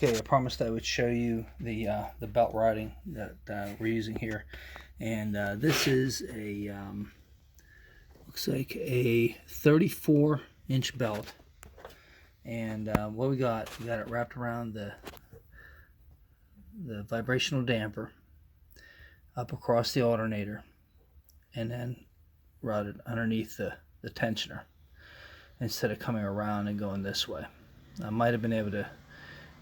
Okay, I promised I would show you the belt riding that we're using here, and this is a looks like a 34-inch belt, and what we got it wrapped around the vibrational damper up across the alternator, and then routed underneath the tensioner instead of coming around and going this way. I might have been able to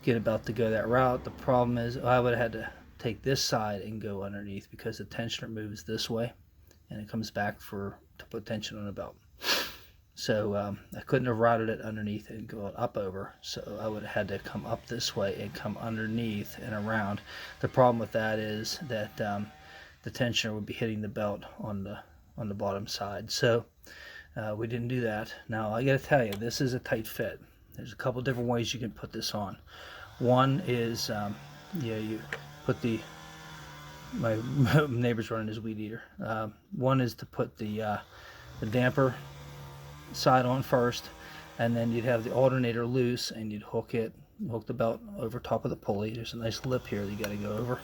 get a belt to go that route. The problem is I would have had to take this side and go underneath because the tensioner moves this way and it comes back to put tension on the belt. So I couldn't have routed it underneath and go up over, so I would have had to come up this way and come underneath and around. The problem with that is that the tensioner would be hitting the belt on the bottom side, so we didn't do that. Now I gotta tell you, this is a tight fit. There's a couple different ways you can put this on. One is, you put my neighbor's running his weed eater. One is to put the damper side on first, and then you'd have the alternator loose, and you'd hook the belt over top of the pulley. There's a nice lip here that you got to go over,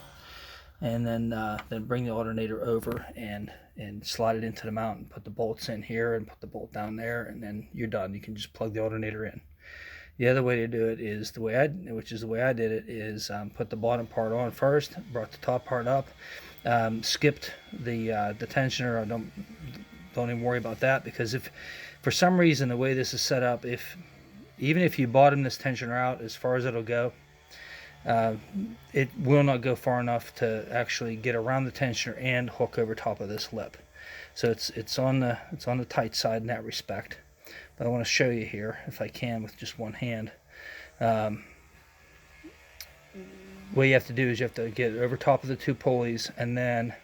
and then bring the alternator over and slide it into the mount and put the bolts in here and put the bolt down there, and then you're done. You can just plug the alternator in. The other way to do it is the way I did it, is put the bottom part on first, brought the top part up, skipped the tensioner. I don't even worry about that, because if for some reason the way this is set up, even if you bottom this tensioner out as far as it'll go, it will not go far enough to actually get around the tensioner and hook over top of this lip. So it's on the tight side in that respect. But I want to show you here, if I can, with just one hand. What you have to do is you have to get it over top of the two pulleys, and then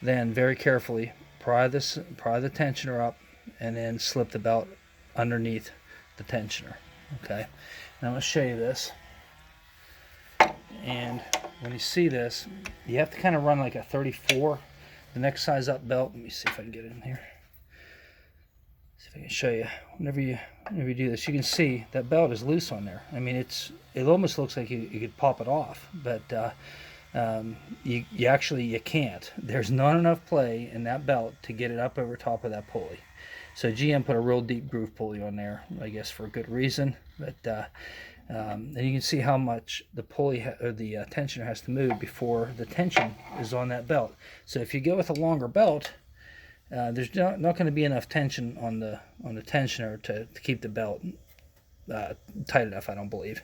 very carefully pry the tensioner up, and then slip the belt underneath the tensioner. Okay, and I'm going to show you this. And when you see this, you have to kind of run like a 34, the next size up belt. Let me see if I can get it in here. See if I can show you. Whenever you do this, you can see that belt is loose on there. I mean, it almost looks like you could pop it off, but you can't. There's not enough play in that belt to get it up over top of that pulley. So GM put a real deep groove pulley on there, I guess for a good reason. But and you can see how much the pulley or the tensioner has to move before the tension is on that belt. So if you go with a longer belt, there's not going to be enough tension on the tensioner to keep the belt tight enough, I don't believe.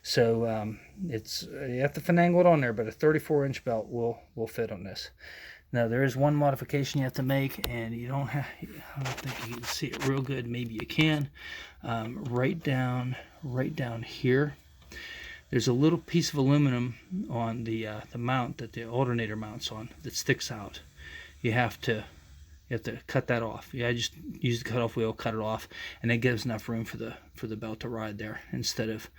So you have to finagle it on there, but a 34-inch belt will fit on this. Now there is one modification you have to make, and I don't think you can see it real good. Maybe you can. Right down here, there's a little piece of aluminum on the mount that the alternator mounts on that sticks out. You have to cut that off. Yeah, I just use the cutoff wheel, cut it off, and it gives enough room for the belt to ride there. Instead of,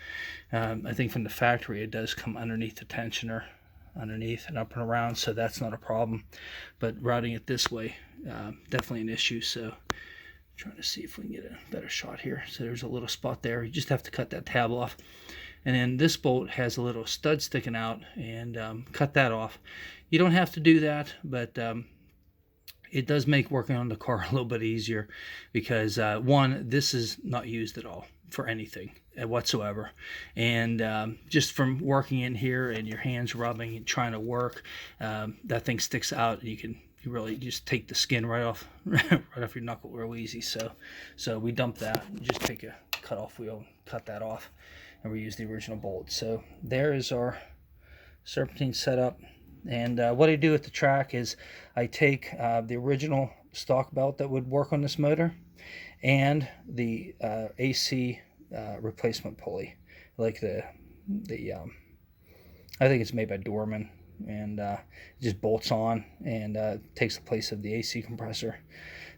I think from the factory it does come underneath the tensioner, underneath and up and around, so that's not a problem. But routing it this way, definitely an issue. So trying to see if we can get a better shot here. So there's a little spot there. You just have to cut that tab off, and then this bolt has a little stud sticking out, and cut that off. You don't have to do that, but it does make working on the car a little bit easier, because one, this is not used at all for anything whatsoever, and just from working in here and your hands rubbing and trying to work, that thing sticks out. You really just take the skin right off your knuckle real easy. So we dump that. You just take a cutoff wheel and cut that off, and reuse the original bolt. So there is our serpentine setup. And what I do at the track is I take the original stock belt that would work on this motor, and the AC replacement pulley, like the I think it's made by Dorman, and it just bolts on and takes the place of the AC compressor.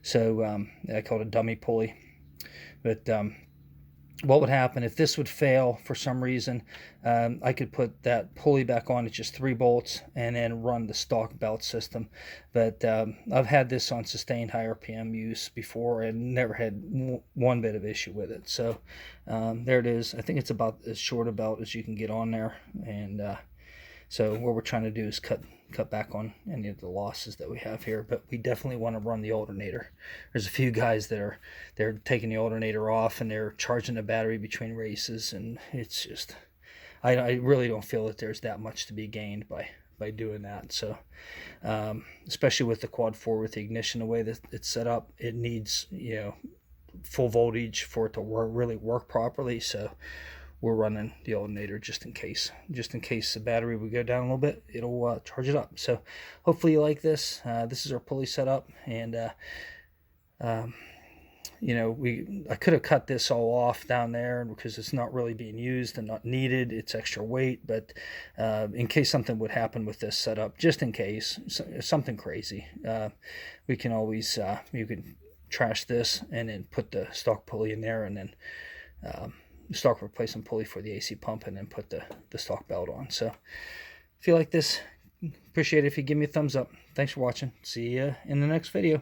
So I call it a dummy pulley. But what would happen if this would fail for some reason. I could put that pulley back on at just 3 bolts and then run the stock belt system. But I've had this on sustained high RPM use before and never had one bit of issue with it. So there it is. I think it's about as short a belt as you can get on there. And so what we're trying to do is cut back on any of the losses that we have here, but we definitely want to run the alternator. There's a few guys that they're taking the alternator off and they're charging the battery between races, and it's just I really don't feel that there's that much to be gained by doing that. So especially with the quad 4 with the ignition the way that it's set up, it needs, you know, full voltage for it to really work properly. So we're running the alternator just in case the battery would go down a little bit. It'll charge it up. So hopefully you like this. This is our pulley setup, and you know, I could have cut this all off down there because it's not really being used and not needed. It's extra weight, but in case something would happen with this setup, just in case something crazy, we can always you can trash this and then put the stock pulley in there, and then stock replacement pulley for the AC pump, and then put the stock belt on. So if you like this, appreciate it if you give me a thumbs up. Thanks for watching. See you in the next video.